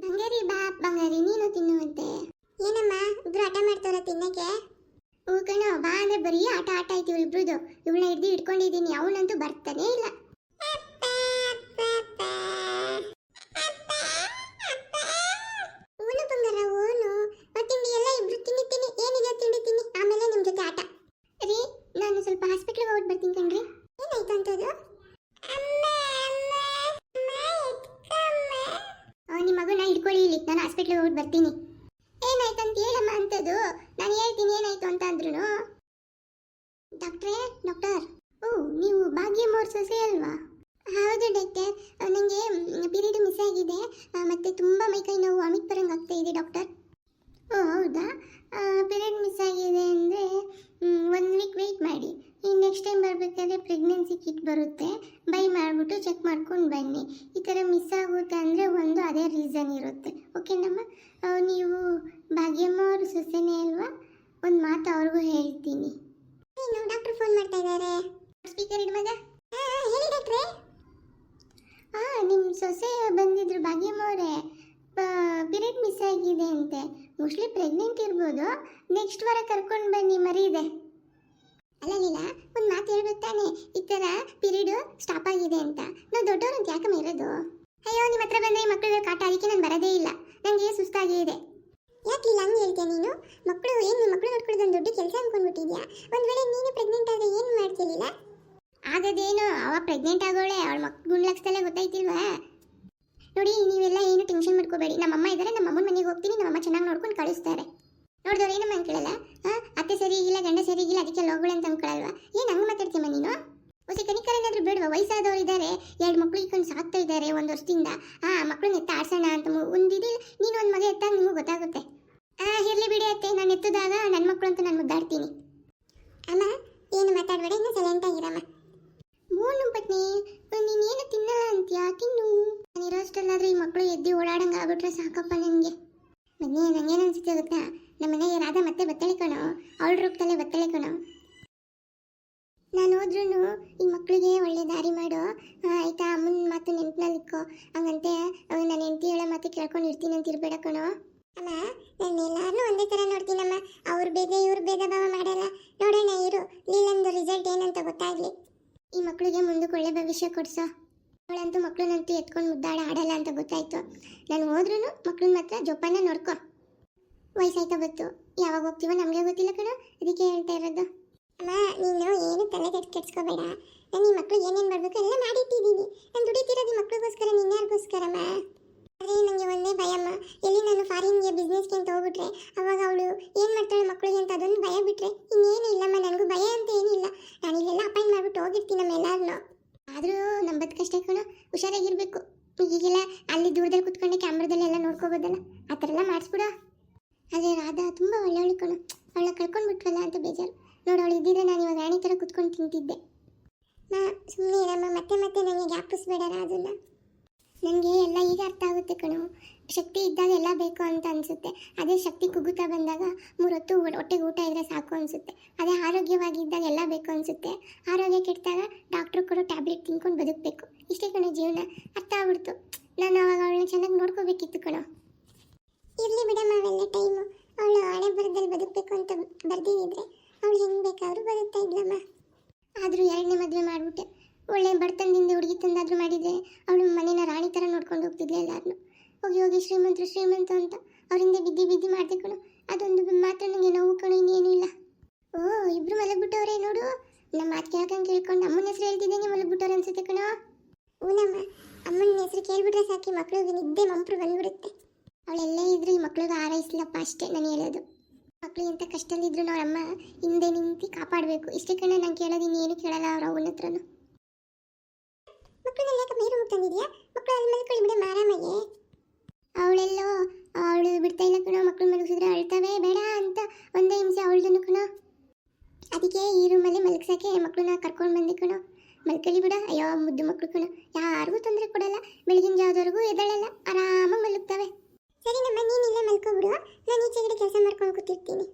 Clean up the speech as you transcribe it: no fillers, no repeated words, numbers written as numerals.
ಬಂಗಾರಿ ಬಾ ಬಂಗಾರಿ, ನೀನು ತಿನ್ನುವಂತೆ. ಏನಮ್ಮ ಇಬ್ರು ಆಟ ಮಾಡ್ತಾರ ತಿನ್ನಕ್ಕೆ? ಹೂ ಕಣೋ, ಬಾ ಅಂದ್ರೆ ಬರೀ ಆಟ ಆಟ ಆಯ್ತು ಇವ್ರಿಬ್ರುದು. ಇವಳನ್ನ ಹಿಡ್ದು ಇಟ್ಕೊಂಡಿದ್ದೀನಿ, ಅವನಂತೂ ಬರ್ತಾನೆ ಇಲ್ಲ. ಓನು ಬಂಗಾರ ಓನು, ತಿಂಡಿ ಎಲ್ಲ ಇಬ್ರು ತಿನ್ನಿ ತಿನ್ನಿ, ಏನಿದೆ ತಿಂಡಿ ತಿನ್ನಿ, ಆಮೇಲೆ ನಿಮ್ ಜೊತೆ ಆಟ. ರೀ, ನಾನು ಸ್ವಲ್ಪ ಹಾಸ್ಪಿಟ್ಲಿಗೆ ಹೋಗಿ ಬರ್ತೀನಿ ಕಣ್ರಿ. ಏನಾಯ್ತು ಅಂತದ್ದು? ನಿಮ್ಮ ಮಗನ ಹಿಡ್ಕೊಳ್ಳಿ ಇಲ್ಲಿ, ನಾನು ಹಾಸ್ಪಿಟ್ಲಿಗೆ ಹೋಗಿ ಬರ್ತೀನಿ. ಏನಾಯ್ತು ಅಂತ ಹೇಳಮ್ಮ ಅಂತದ್ದು, ನಾನು ಹೇಳ್ತೀನಿ ಏನಾಯ್ತು ಅಂತ ಅಂದ್ರು. ಡಾಕ್ಟ್ರೇ, ಡಾಕ್ಟರ್. ಓ, ನೀವು ಭಾಗ್ಯಮ್ಮ ಅವ್ರ ಸೊಸೆ ಅಲ್ವಾ? ಹೌದು ಡಾಕ್ಟರ್, ನನಗೆ ಪೀರಿಯಡ್ ಮಿಸ್ ಆಗಿದೆ, ಮತ್ತೆ ತುಂಬ ಮೈಕೈ ನೋವು, ವಾಮಿಟ್ ಬರಂಗೆ ಆಗ್ತಾ ಇದೆ ಡಾಕ್ಟರ್. ಓ ಹೌದಾ, ಪೀರಿಯಡ್ ಮಿಸ್ ಆಗಿದೆ ಅಂದರೆ 1 ವೀಕ್ ವೆಯ್ಟ್ ಮಾಡಿ. ಇನ್ನು ನೆಕ್ಸ್ಟ್ ಟೈಮ್ ಬರಬೇಕಾದ್ರೆ ಪ್ರೆಗ್ನೆನ್ಸಿ ಕಿಟ್ ಬರುತ್ತೆ, ಬೈ ಮಾಡಿಬಿಟ್ಟು ಚೆಕ್ ಮಾಡ್ಕೊಂಡು ಬನ್ನಿ. ಈ ಥರ ಮಿಸ್ ಆಗುತ್ತೆ ಅಂದರೆ ಒಂದು ಅದೇ ರೀಸನ್ ಇರುತ್ತೆ. ಓಕೆನಮ್ಮ? ನೀವು ಭಾಗ್ಯಮ್ಮ ಅವ್ರ ಸೊಸೆನೇ ಅಲ್ವಾ? ಒಂದು ಮಾತು ಅವ್ರಿಗೂ ಹೇಳ್ತೀನಿ. ಏನು ಡಾಕ್ಟ್ರು ಫೋನ್ ಮಾಡ್ತಾ ಇದ್ದಾರೆ, ಸ್ಪೀಕರ್ ಇಡು ಮಗ. ಹೇಳಿ ಡಾಕ್ಟ್ರೇ. ನಿಮ್ಮ ಸೊಸೆ ಬಂದಿದ್ರು ಭಾಗ್ಯಮ್ಮ ಅವರೇ, ಪೀರಿಯಡ್ ಮಿಸ್ ಆಗಿದೆ ಅಂತೆ, ಮೋಸ್ಟ್ಲಿ ಪ್ರೆಗ್ನೆಂಟ್ ಇರ್ಬೋದು, ನೆಕ್ಸ್ಟ್ ವಾರ ಕರ್ಕೊಂಡು ಬನ್ನಿ, ಮರಿದೆ. ಅಲ್ಲಲ್ಲ, ಒಂದು ಮಾತು ಹೇಳ್ಬೇಕು ತಾನೆ, ಈ ಥರ ಪೀರಿಯಡ್ ಸ್ಟಾಪ್ ಆಗಿದೆ ಅಂತ. ನಾವು ದೊಡ್ಡವರು ಅಂತ ಯಾಕಮ್ಮ ಇರೋದು? ಅಯ್ಯೋ, ನಿಮ್ಮ ಹತ್ರ ಬಂದರೆ ಮಕ್ಕಳು ಕಾಟ, ಅದಕ್ಕೆ ನಾನು ಬರೋದೇ ಇಲ್ಲ, ನನಗೆ ಸುಸ್ತಾಗೇ ಇದೆ. ಯಾಕಿಲ್ಲ ಹಂಗೆ ಹೇಳ್ತೀಯ ನೀನು? ಮಕ್ಕಳು ಏನು, ನಿಮ್ಮ ಮಕ್ಕಳು ನೋಡ್ಕೊಳ್ಳೋದು ದೊಡ್ಡ ಕೆಲಸ ಅಂದ್ಕೊಂಡ್ಬಿಟ್ಟಿದ್ಯಾ? ಒಂದು ವೇಳೆ ನೀನು ಪ್ರೆಗ್ನೆಂಟ್ ಆದರೆ ಏನು ಮಾಡ್ತಿರ್ಲಿಲ್ಲ? ಆಗೋದೇನು, ಅವಾಗ ಪ್ರೆಗ್ನೆಂಟ್ ಆಗೋಳೆ, ಅವಳ ಮಕ್ಕಳು ಗುಂಡ್ಲಾಕ್ಸ್ದಲ್ಲೇ ಗೊತ್ತಾಯ್ತಿಲ್ವಾ? ನೋಡಿ, ನೀವೆಲ್ಲ ಏನು ಟೆನ್ಷನ್ ಮಾಡ್ಕೋಬೇಡಿ, ನಮ್ಮಮ್ಮ ಇದ್ದಾರೆ, ನಮ್ಮ ಅಮ್ಮನ ಮನೆಗೆ ಹೋಗ್ತೀನಿ, ನಮ್ಮಮ್ಮ ಚೆನ್ನಾಗಿ ನೋಡ್ಕೊಂಡು ಕಳಿಸ್ತಾರೆ. ನೋಡಿದವ್ರು ಏನಮ್ಮ ಅನ್ಕೊಳ್ಳಲ್ಲ, ಅತ್ತೆ ಸರಿಗಿಲ್ಲ, ಗಂಡ ಸರಿಗಿಲ್ಲ, ಅದಕ್ಕೆ ಹೋಗೋಳೆ ಅಂತ ಅನ್ಕೊಳ್ಳಲ್ವಾ? ಏನು ಹಂಗೆ ಮಾತಾಡ್ತೀಯಮ್ಮ ನೀನು? ಹೊಸ ಕನಿಕರ ಏನಾದರೂ ಬೇಡವಾ? ವಯಸ್ಸಾದವ್ರು ಇದ್ದಾರೆ, 2 ಮಕ್ಕಳು ಇಟ್ಕೊಂಡು ಸಾಕ್ತಾ ಇದ್ದಾರೆ 1 ವರ್ಷದಿಂದ. ಮಕ್ಕಳನ್ನ ಎತ್ತ ಆಡ್ಸೋಣ ಅಂತ ಒಂದಿದೆ, ನೀನು ಒಂದು ಮಗ ಎತ್ತಾಗ ನಿಮಗೂ ಗೊತ್ತಾಗುತ್ತೆ. ಇರಲಿ ಬಿಡಿ ಅತ್ತೆ, ನಾನು ಎತ್ತದಾಗ ನನ್ನ ಮಕ್ಕಳು ಅಂತ ನಾನು ಮುದ್ದಾಡ್ತೀನಿ. ಅಮ್ಮ ಏನು ಮಾತಾಡಬೇಡ, ಇನ್ನು ಸೈಲೆಂಟ್ ಆಗಿರಮ್ಮ. ಮೂನು ಪತ್ನಿ, ನೀನೇನು ತಿನ್ನಲ್ಲ ಅಂತೀಯಾ? ತಿನ್ನು. ನಾನು ಇರೋಷ್ಟಲ್ಲಾದ್ರೆ ಈ ಮಕ್ಕಳು ಎದ್ದು ಓಡಾಡಂಗೆ ಆಗ್ಬಿಟ್ರೆ ಸಾಕಪ್ಪ ನನಗೆ. ಬನ್ನಿ, ನನಗೇನು ಅನ್ಸುತ್ತೆ ಗೊತ್ತಾ, ನಮ್ಮ ಮನೆಗೆ ರಾಧಾ ಮತ್ತೆ ಬತ್ತಳೆ ಕಣೋ, ಅವಳ ರೂಪದಲ್ಲೇ ಬತ್ತಳೆ ಕಣೋ. ನಾನು ಹೋದ್ರೂ ಈ ಮಕ್ಕಳಿಗೆ ಒಳ್ಳೆ ದಾರಿ ಮಾಡು ಆಯ್ತಾ? ಅಮ್ಮನ ಮಾತು ನೆನಪಿನಲ್ಲಿಕ್ಕೋ, ಹಂಗಂತೆ ನನ್ನ ಹೆಂಡತಿ ಹೇಳೋ ಮಾತು ಕೇಳ್ಕೊಂಡು ಇರ್ತೀನಿ ಅಂತ ಇರಬೇಡ ಕಣೋ. ಅಮ್ಮ, ನಾನು ಎಲ್ಲಾರನ್ನೂ ಒಂದೇ ಥರ ನೋಡ್ತೀನಮ್ಮ, ಅವ್ರು ಬೇಗ ಇವ್ರು ಬೇಗ ಭಾವ ಮಾಡಲ್ಲ. ನೋಡೋಣ ಇರು, ಲೀಲಂದು ರಿಸಲ್ಟ್ ಏನಂತ ಗೊತ್ತಾಗಲಿ. ಈ ಮಕ್ಕಳಿಗೆ ಮುಂದಕ್ಕೆ ಒಳ್ಳೆ ಭವಿಷ್ಯ ಕೊಡ್ಸೋ. ಅವಳಂತೂ ಮಕ್ಕಳನ್ನಂತೂ ಎತ್ಕೊಂಡು ಮುದ್ದಾಡ ಆಡಲ್ಲ ಅಂತ ಗೊತ್ತಾಯ್ತು. ನಾನು ಹೋದ್ರೂ ಮಕ್ಕಳನ್ನ ಮಾತ್ರ ಜೋಪಾನ ನೋಡ್ಕೊ. ವಯಸ್ಸಾಯ್ತಾ ಬತ್ತು, ಯಾವಾಗ ಹೋಗ್ತೀವೋ ನಮಗೆ ಗೊತ್ತಿಲ್ಲ ಕಣೋ, ಅದಕ್ಕೆ ಹೇಳ್ತಾ ಇರೋದು. ಅಮ್ಮ, ನೀನು ಏನು ತಲೆ ಕೆಡ್ಸ್ಕೋಬೇಡ, ನಾನು ಈ ಮಕ್ಕಳು ಏನೇನು ಮಾಡಬೇಕು ಎಲ್ಲ ಮಾಡಿಟ್ಟಿದ್ದೀನಿ. ನಾನು ದುಡಿತಿರೋದು ಈ ಮಕ್ಕಳಿಗೋಸ್ಕರ, ನಿನ್ಯಾರಿಗೋಸ್ಕರಮ್ಮ. ಆದರೆ ನನಗೆ ಒಂದೇ ಭಯಮ್ಮ, ಎಲ್ಲಿ ನಾನು ಫಾರಿನ್ಗೆ ಬಿಸ್ನೆಸ್ಗೆ ಅಂತ ಹೋಗ್ಬಿಟ್ರೆ ಅವಾಗ ಅವಳು ಏನು ಮಾಡ್ತಾಳೆ ಮಕ್ಕಳಿಗೆ ಅಂತ ಅದೊಂದು ಭಯ ಬಿಟ್ಟರೆ ಇನ್ನೇನು ಇಲ್ಲಮ್ಮ. ನನಗೂ ಭಯ ಅಂತ ಏನಿಲ್ಲ, ನಾನು ಇಲ್ಲೆಲ್ಲ ಅಪಾಯಿಂಟ್ ಮಾಡಿಬಿಟ್ಟು ಹೋಗಿರ್ತೀನಿ ನಮ್ಮ ಎಲ್ಲಾರನ್ನೂ. ಆದರೂ ನಮ್ಮ ಬದುಕಷ್ಟೇ ಕಣೋ, ಹುಷಾರಾಗಿರಬೇಕು. ಈಗೆಲ್ಲ ಅಲ್ಲಿ ದೂರದಲ್ಲಿ ಕುತ್ಕೊಂಡೆ ಕ್ಯಾಮ್ರಾದಲ್ಲೆಲ್ಲ ನೋಡ್ಕೋಬೋದಲ್ಲ, ಆ ಥರ ಎಲ್ಲ ಮಾಡಿಸ್ಬಿಡೋ. ಆದರೆ ರಾಧಾ ತುಂಬ ಒಳ್ಳೆಯವಳು ಕಣೋ, ಅವಳ ಕಳ್ಕೊಂಡ್ಬಿಟ್ವಲ್ಲ ಅಂತ ಬೇಜಾರು. ನೋಡು, ಅವಳು ಇದ್ದಿದ್ರೆ ನಾನು ಇವಾಗ ರಾಣಿ ಥರ ಕುತ್ಕೊಂಡು ತಿಂತಿದ್ದೆ. ಸುಮ್ಮನೆ ಇರಮ್ಮ, ಮತ್ತೆ ಮತ್ತೆ ನನಗೆ ಜ್ಞಾಪಿಸ್ಬೇಡ ಅದನ್ನು. ನನಗೆ ಎಲ್ಲ ಈಗ ಅರ್ಥ ಆಗುತ್ತೆ ಕಣೋ, ಶಕ್ತಿ ಇದ್ದಾಗ ಎಲ್ಲ ಬೇಕು ಅಂತ ಅನಿಸುತ್ತೆ. ಅದೇ ಶಕ್ತಿ ಕುಗ್ಗುತ್ತಾ ಬಂದಾಗ 3 ಹೊತ್ತು ಹೊಟ್ಟೆಗೆ ಊಟ ಇದ್ದರೆ ಸಾಕು ಅನಿಸುತ್ತೆ. ಅದೇ ಆರೋಗ್ಯವಾಗಿದ್ದಾಗ ಎಲ್ಲ ಬೇಕು ಅನಿಸುತ್ತೆ. ಆರೋಗ್ಯ ಕೆಟ್ಟಾಗ ಡಾಕ್ಟ್ರು ಕೊಡೋ ಟ್ಯಾಬ್ಲೆಟ್ ತಿನ್ಕೊಂಡು ಬದುಕಬೇಕು. ಇಷ್ಟೇ ಕಣೋ ಜೀವನ. ಅರ್ಥ ಆಗ್ಬಿಡ್ತು. ನಾನು ಅವಾಗ ಅವಳನ್ನ ಚೆನ್ನಾಗಿ ನೋಡ್ಕೋಬೇಕಿತ್ತು ಕಣೋ. ಇರಲಿ ಬಿಡಮ್ಮ, ಅವೆಲ್ಲ ಟೈಮು. ಅವಳು ಹಣೆ ಬರದಲ್ಲಿ ಬದುಕಬೇಕು ಅಂತ ಬರ್ದಿದ್ರೆ ಅವಳು ಹೆಂಗೆ ಬೇಕಾದ್ರೂ ಬದುಕ್ತಾ ಇದ್ಲಮ್ಮ. ಆದರೂ 2ನೇ ಮದುವೆ ಮಾಡಿಬಿಟ್ಟೆ. ಒಳ್ಳೆ ಬಡತನದಿಂದ ಹುಡುಗಿ ತಂದಾದರೂ ಮಾಡಿದರೆ ಅವಳು ಮನೇನ ರಾಣಿ ಥರ ನೋಡ್ಕೊಂಡು ಹೋಗ್ತಿದ್ಲೆ ಎಲ್ಲಾರನ್ನೂ. ಹೋಗಿ ಹೋಗಿ ಶ್ರೀಮಂತ ಅಂತ ಅವರಿಂದ ಬಿದ್ದಿ ಮಾಡ್ದೆ ಕಣೋ. ಅದೊಂದು ಮಾತ್ರ ನನಗೆ ನೋವು ಕಣೋ, ಇನ್ನೇನು ಇಲ್ಲ. ಓ, ಇಬ್ಬರು ಮಲಗ್ಬಿಟ್ಟವ್ರೆ ನೋಡು. ನಮ್ಮ ಮಾತು ಕೇಳ್ಕೊಂಡು ಅಮ್ಮನ ಹೆಸರು ಹೇಳ್ತಿದ್ದೇನೆ, ಮಲಗ್ಬಿಟ್ಟವ್ರೆ ಅನ್ಸುತ್ತೆ ಕಣೋ. ಹೂನಮ್ಮ, ಅಮ್ಮನ ಹೆಸರು ಕೇಳ್ಬಿಟ್ರೆ ಸಾಕಿ ಮಕ್ಳಿಗೆ ನಿದ್ದೆ ಮಂಪ್ರು ಬಂದ್ಬಿಡುತ್ತೆ. ಅವಳೆಲ್ಲೇ ಇದ್ರು ಈ ಮಕ್ಳಿಗೆ ಹಾರೈಸ್ಲಪ್ಪ, ಅಷ್ಟೇ ನಾನು ಹೇಳೋದು. ಮಕ್ಳು ಎಂಥ ಕಷ್ಟದಲ್ಲಿದ್ರು ಅವರಮ್ಮ ಹಿಂದೆ ನಿಂತು ಕಾಪಾಡಬೇಕು. ಇಷ್ಟೇ ಕಣ ನಾನು ಕೇಳೋದು, ಇನ್ನೇನು ಕೇಳಲ್ಲ ಅವ್ರ ಅವನ ಹತ್ರನು. ಮಕ್ಕಳನ್ನ ಯಾಕೆ ಮೇರು ತಂದಿದ್ಯಾ? ಮಕ್ಕಳು ಅಲ್ಲಿ ಮಲ್ಕೊಳ್ಳಿ ಬಿಡ ಆರಾಮಾಗಿ. ಅವಳೆಲ್ಲೋ ಅವಳು ಬಿಡ್ತಾ ಇಲ್ಲ ಕಣೋ, ಮಕ್ಕಳು ಮಲಗಿಸಿದ್ರೆ ಅಳ್ತವೆ ಬೇಡ ಅಂತ ಒಂದೇ ಹಿಂಸೆ ಅವಳದನ್ನು ಕಣೋ. ಅದಕ್ಕೆ ಈ ರೂಮಲ್ಲಿ ಮಲಗ್ಸೋಕ್ಕೆ ಮಕ್ಕಳನ್ನ ಕರ್ಕೊಂಡು ಬಂದೆ ಕಣೋ. ಮಲ್ಕೊಳ್ಳಿ ಬಿಡ. ಅಯ್ಯೋ ಮುದ್ದು ಮಕ್ಕಳು ಕಣೋ, ಯಾರಿಗೂ ತೊಂದರೆ ಕೊಡಲ್ಲ, ಬೆಳಗಿನ ಜಾವದವರೆಗೂ ಎದಳಲ್ಲ, ಆರಾಮಾಗಿ ಮಲಗ್ತವೆ. ಸರಿ ನಮ್ಮ, ನೀನಿಲ್ಲೇ ಮಲ್ಕೊಬಿಡು, ನಾನು ಈಚೆಗಡೆ ಕೆಲಸ ಮಾಡ್ಕೊಂಡು ಕೂತಿರ್ತೀನಿ.